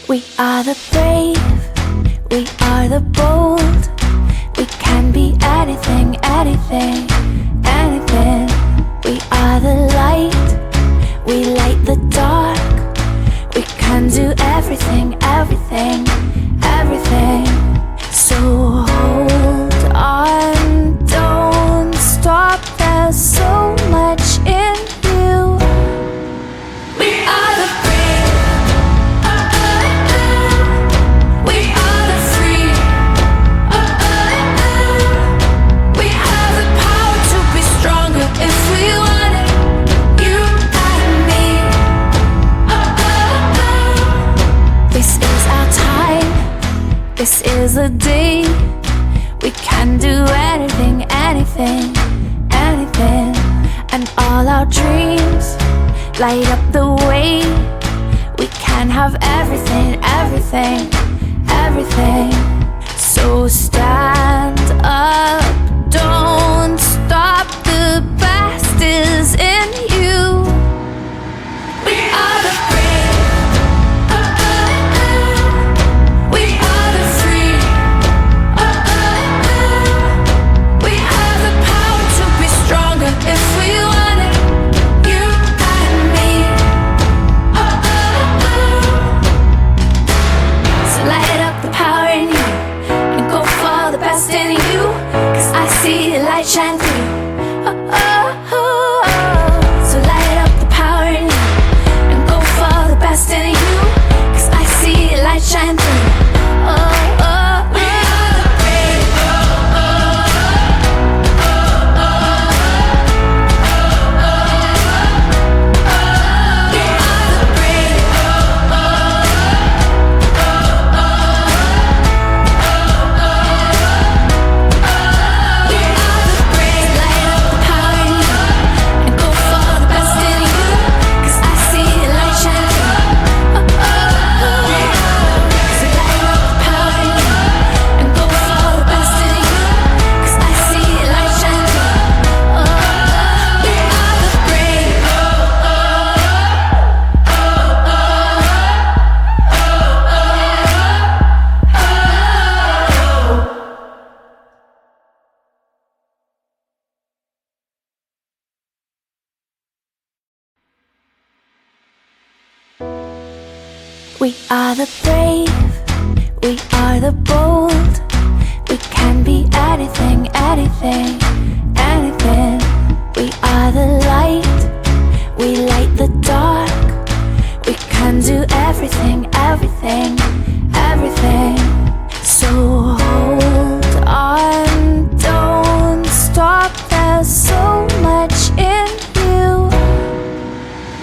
We are the brave, we are the bold. We can be anything, anything, anything. We are the light, we light the dark. We can do everything, everything, everything. So hold on, don't stop. There's so much in you. We are the brave, we are the free. We have the power to be stronger if we want it. You and me. This is our time, this is the day. We can do anything, anything, anything. And all our dreams light up the way. We can have everything, everything, everything. So stand up, don't stop. The best is in you. We are the brave, we are the free. We have the power to be stronger if we want it. You and me. So light up the power in you and go for the best in you. 'Cause I see the light shine through. So light up the power in you and go for the best in you. 'Cause I see the light shine through. We are the brave. We are the brave. We are the brave. Light up the power in you and go for the best in you. 'Cause I see the light shine through. So light up the power in you and go for the best in you. 'Cause I see the light shine through. We are the brave. We are the brave, we are the bold. We can be anything, anything, anything. We are the light, we light the dark. We can do everything, everything, everything. So hold on, don't stop. There's so much in you.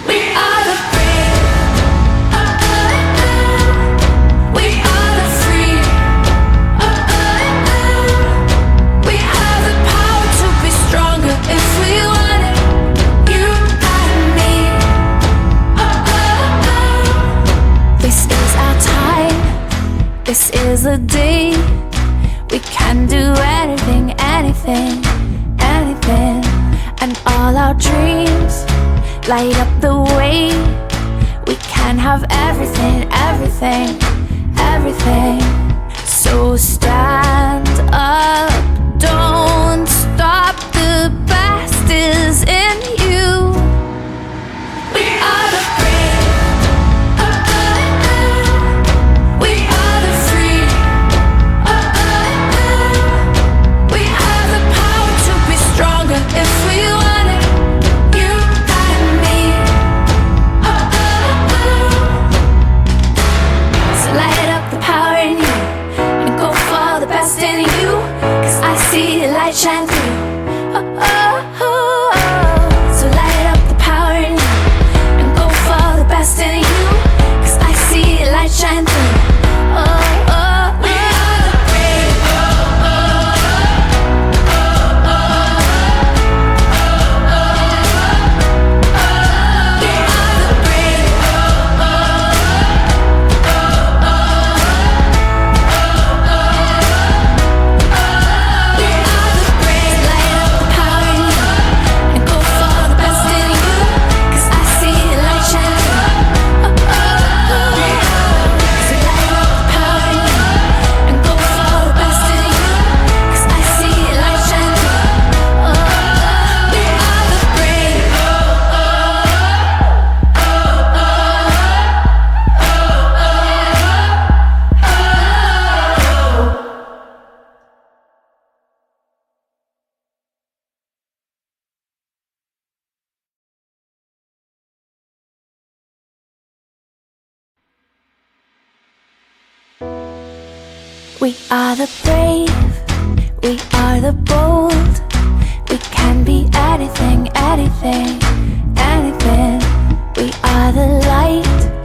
We are the brave, we are the free. We have the power to be stronger if we want it. You and me. This is our time, this is the day. We can do anything, anything, anything. And all our dreams light up the way. We can have everything, everything, everything. So stand up, don't stop. The best is in you. We are the brave, we are the free. We have the power to be stronger if we want it. You and me. So light up the power in you and go for the best in you. 'Cause I see the light shine through. We are the brave, we are the bold. We can be anything, anything, anything. We are the light,